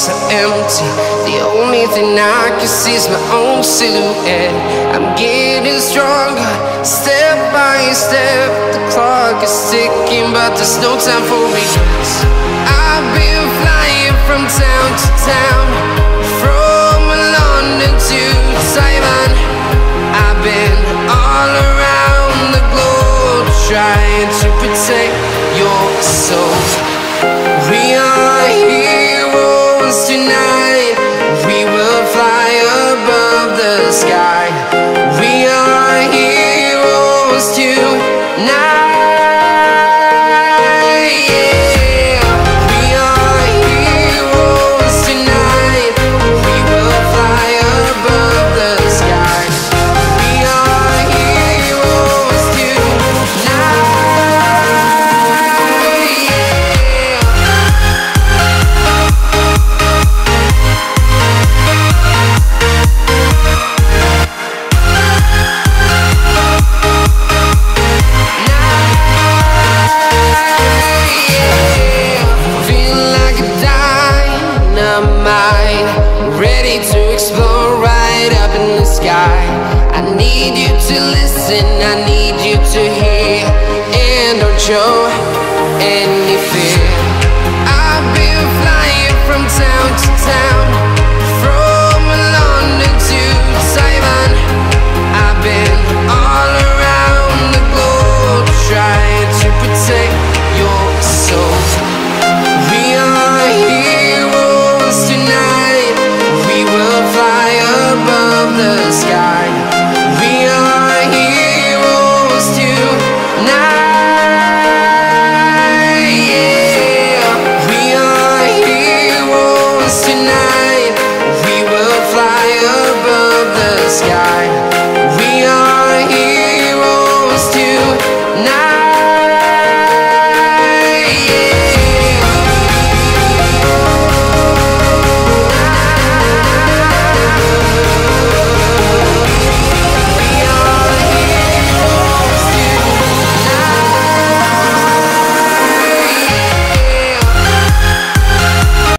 so empty. The only thing I can see is my own silhouette. I'm getting stronger, step by step. The clock is ticking, but there's no time for regrets. I've been flying from town to town, from London to Taiwan. I've been all around the globe, trying to protect your soul. We are heroes tonight. We will fly above the sky. We are heroes tonight. I need you to hear and don't show